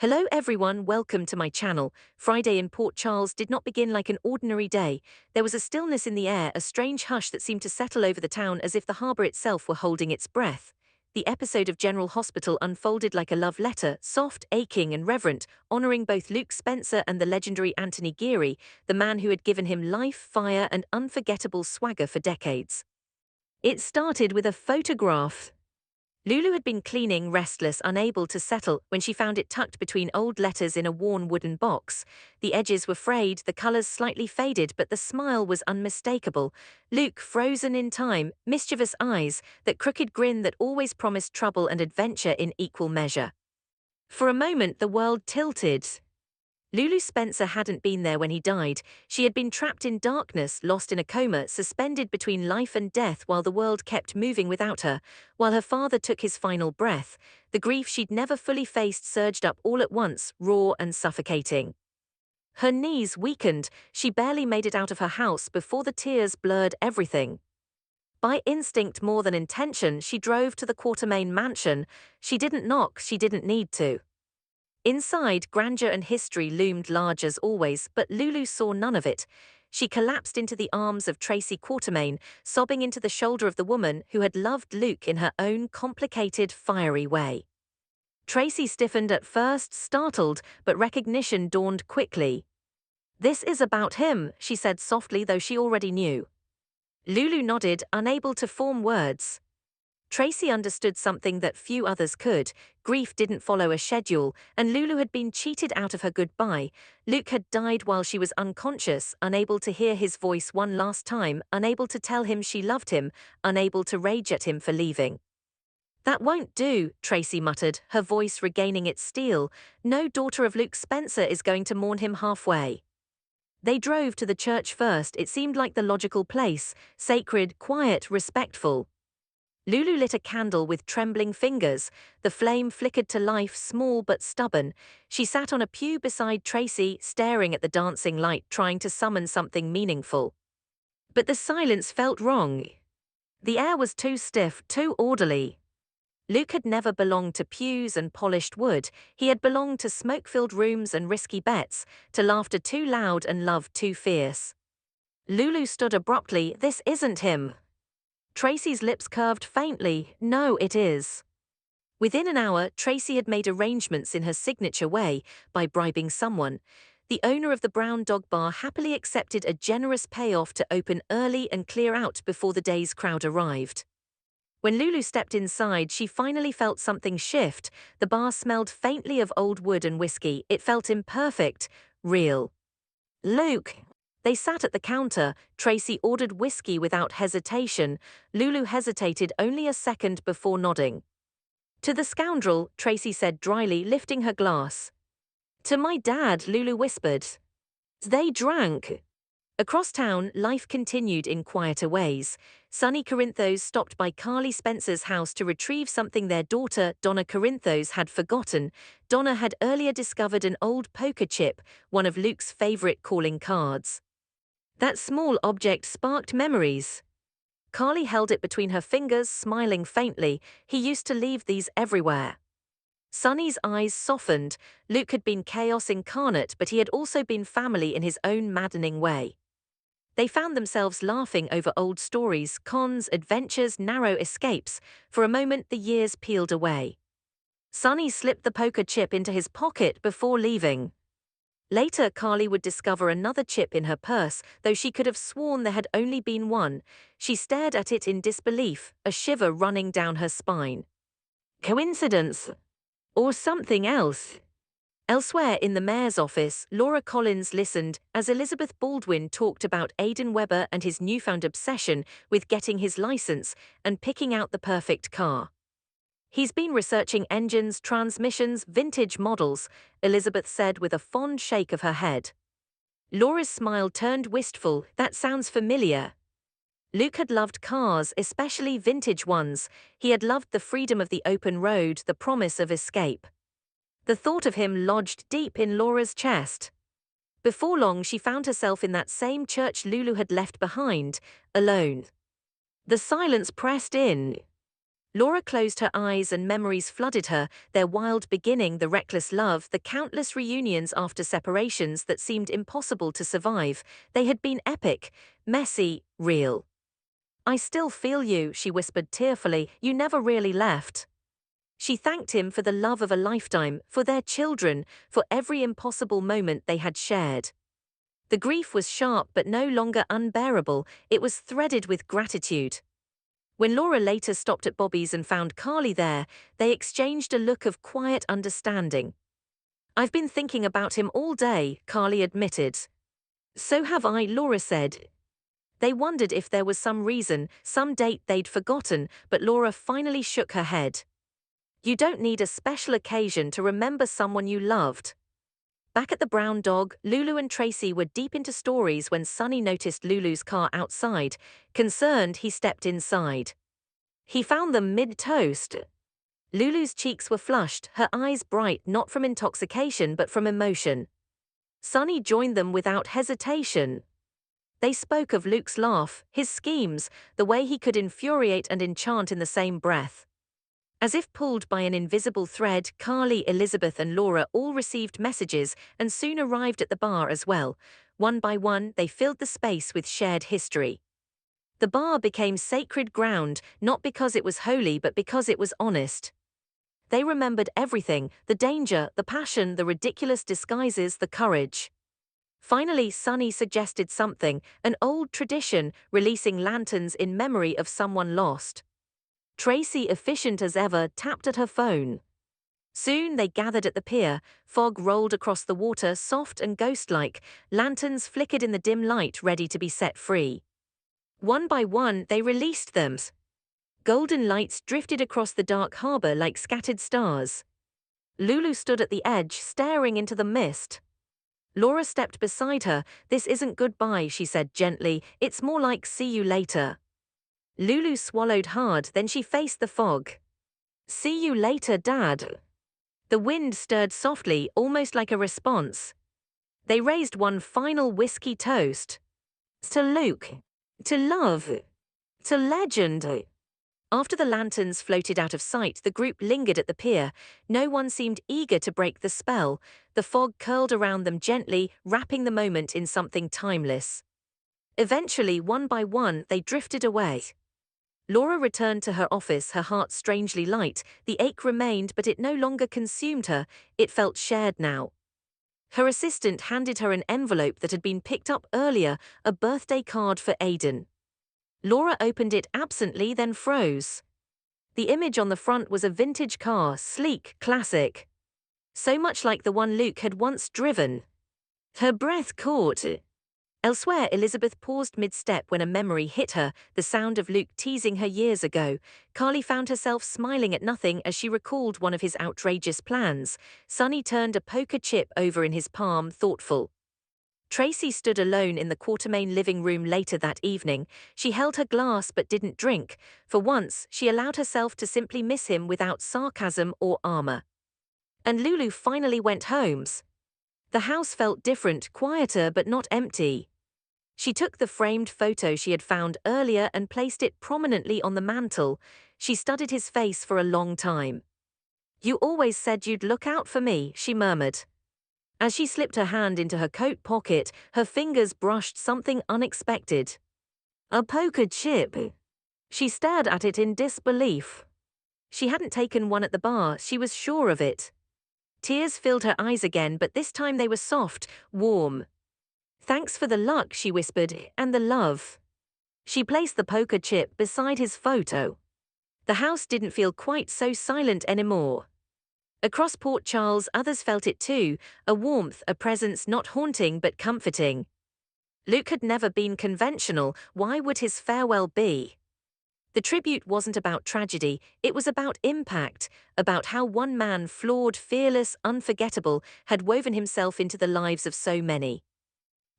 Hello everyone, welcome to my channel. Friday in Port Charles did not begin like an ordinary day. There was a stillness in the air, a strange hush that seemed to settle over the town as if the harbour itself were holding its breath. The episode of General Hospital unfolded like a love letter, soft, aching and reverent, honouring both Luke Spencer and the legendary Anthony Geary, the man who had given him life, fire and unforgettable swagger for decades. It started with a photograph. Lulu had been cleaning, restless, unable to settle, when she found it tucked between old letters in a worn wooden box. The edges were frayed, the colours slightly faded, but the smile was unmistakable. Luke, frozen in time, mischievous eyes, that crooked grin that always promised trouble and adventure in equal measure. For a moment the world tilted. Lulu Spencer hadn't been there when he died. She had been trapped in darkness, lost in a coma, suspended between life and death while the world kept moving without her. While her father took his final breath, the grief she'd never fully faced surged up all at once, raw and suffocating. Her knees weakened, she barely made it out of her house before the tears blurred everything. By instinct more than intention, she drove to the Quartermain mansion. She didn't knock, she didn't need to. Inside, grandeur and history loomed large as always, but Lulu saw none of it. She collapsed into the arms of Tracy Quartermain, sobbing into the shoulder of the woman who had loved Luke in her own complicated, fiery way. Tracy stiffened at first, startled, but recognition dawned quickly. "This is about him," she said softly, though she already knew. Lulu nodded, unable to form words. Tracy understood something that few others could. Grief didn't follow a schedule, and Lulu had been cheated out of her goodbye. Luke had died while she was unconscious, unable to hear his voice one last time, unable to tell him she loved him, unable to rage at him for leaving. "That won't do," Tracy muttered, her voice regaining its steel. "No daughter of Luke Spencer is going to mourn him halfway." They drove to the church first. It seemed like the logical place, sacred, quiet, respectful. Lulu lit a candle with trembling fingers. The flame flickered to life, small but stubborn. She sat on a pew beside Tracy, staring at the dancing light, trying to summon something meaningful. But the silence felt wrong. The air was too stiff, too orderly. Luke had never belonged to pews and polished wood. He had belonged to smoke-filled rooms and risky bets, to laughter too loud and love too fierce. Lulu stood abruptly. "This isn't him." Tracy's lips curved faintly. "No, it is." Within an hour, Tracy had made arrangements in her signature way, by bribing someone. The owner of the Brown Dog Bar happily accepted a generous payoff to open early and clear out before the day's crowd arrived. When Lulu stepped inside, she finally felt something shift. The bar smelled faintly of old wood and whiskey. It felt imperfect, real. "Luke." They sat at the counter. Tracy ordered whiskey without hesitation. Lulu hesitated only a second before nodding. "To the scoundrel," Tracy said dryly, lifting her glass. "To my dad," Lulu whispered. They drank. Across town, life continued in quieter ways. Sonny Corinthos stopped by Carly Spencer's house to retrieve something their daughter, Donna Corinthos, had forgotten. Donna had earlier discovered an old poker chip, one of Luke's favorite calling cards. That small object sparked memories. Carly held it between her fingers, smiling faintly. He used to leave these everywhere. Sonny's eyes softened. Luke had been chaos incarnate, but he had also been family in his own maddening way. They found themselves laughing over old stories, cons, adventures, narrow escapes. For a moment, the years peeled away. Sonny slipped the poker chip into his pocket before leaving. Later, Carly would discover another chip in her purse, though she could have sworn there had only been one. She stared at it in disbelief, a shiver running down her spine. Coincidence? Or something else? Elsewhere in the mayor's office, Laura Collins listened as Elizabeth Baldwin talked about Aidan Weber and his newfound obsession with getting his license and picking out the perfect car. "He's been researching engines, transmissions, vintage models," Elizabeth said with a fond shake of her head. Laura's smile turned wistful. "That sounds familiar." Luke had loved cars, especially vintage ones. He had loved the freedom of the open road, the promise of escape. The thought of him lodged deep in Laura's chest. Before long, she found herself in that same church Lulu had left behind, alone. The silence pressed in. Laura closed her eyes and memories flooded her, their wild beginning, the reckless love, the countless reunions after separations that seemed impossible to survive. They had been epic, messy, real. "I still feel you," she whispered tearfully. "You never really left." She thanked him for the love of a lifetime, for their children, for every impossible moment they had shared. The grief was sharp but no longer unbearable, it was threaded with gratitude. When Laura later stopped at Bobby's and found Carly there, they exchanged a look of quiet understanding. "I've been thinking about him all day," Carly admitted. "So have I," Laura said. They wondered if there was some reason, some date they'd forgotten, but Laura finally shook her head. "You don't need a special occasion to remember someone you loved." Back at the Brown Dog, Lulu and Tracy were deep into stories when Sonny noticed Lulu's car outside. Concerned, he stepped inside. He found them mid-toast. Lulu's cheeks were flushed, her eyes bright not from intoxication but from emotion. Sonny joined them without hesitation. They spoke of Luke's laugh, his schemes, the way he could infuriate and enchant in the same breath. As if pulled by an invisible thread, Carly, Elizabeth and Laura all received messages and soon arrived at the bar as well. One by one, they filled the space with shared history. The bar became sacred ground, not because it was holy but because it was honest. They remembered everything, the danger, the passion, the ridiculous disguises, the courage. Finally, Sonny suggested something, an old tradition, releasing lanterns in memory of someone lost. Tracy, efficient as ever, tapped at her phone. Soon they gathered at the pier, fog rolled across the water, soft and ghost-like, lanterns flickered in the dim light ready to be set free. One by one, they released them. Golden lights drifted across the dark harbor like scattered stars. Lulu stood at the edge, staring into the mist. Laura stepped beside her. "This isn't goodbye," she said gently. "It's more like see you later." Lulu swallowed hard, then she faced the fog. "See you later, Dad." The wind stirred softly, almost like a response. They raised one final whiskey toast. To Luke. To love. To legend. After the lanterns floated out of sight, the group lingered at the pier. No one seemed eager to break the spell. The fog curled around them gently, wrapping the moment in something timeless. Eventually, one by one, they drifted away. Laura returned to her office, her heart strangely light. The ache remained, but it no longer consumed her. It felt shared now. Her assistant handed her an envelope that had been picked up earlier, a birthday card for Aidan. Laura opened it absently, then froze. The image on the front was a vintage car, sleek, classic. So much like the one Luke had once driven. Her breath caught. Elsewhere, Elizabeth paused mid-step when a memory hit her, the sound of Luke teasing her years ago. Carly found herself smiling at nothing as she recalled one of his outrageous plans. Sonny turned a poker chip over in his palm, thoughtful. Tracy stood alone in the Quartermain living room later that evening. She held her glass but didn't drink. For once, she allowed herself to simply miss him without sarcasm or armor. And Lulu finally went home. The house felt different, quieter but not empty. She took the framed photo she had found earlier and placed it prominently on the mantel. She studied his face for a long time. "You always said you'd look out for me," she murmured. As she slipped her hand into her coat pocket, her fingers brushed something unexpected. A poker chip. She stared at it in disbelief. She hadn't taken one at the bar, she was sure of it. Tears filled her eyes again, but this time they were soft, warm. "Thanks for the luck," she whispered, "and the love." She placed the poker chip beside his photo. The house didn't feel quite so silent anymore. Across Port Charles, others felt it too, a warmth, a presence not haunting but comforting. Luke had never been conventional, why would his farewell be? The tribute wasn't about tragedy, it was about impact, about how one man, flawed, fearless, unforgettable, had woven himself into the lives of so many.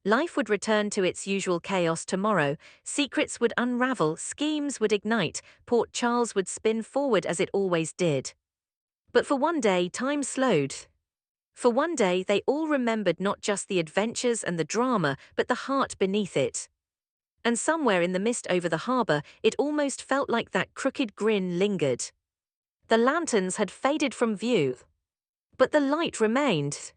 Life would return to its usual chaos tomorrow, secrets would unravel, schemes would ignite, Port Charles would spin forward as it always did. But for one day, time slowed. For one day, they all remembered not just the adventures and the drama, but the heart beneath it. And somewhere in the mist over the harbour, it almost felt like that crooked grin lingered. The lanterns had faded from view, but the light remained.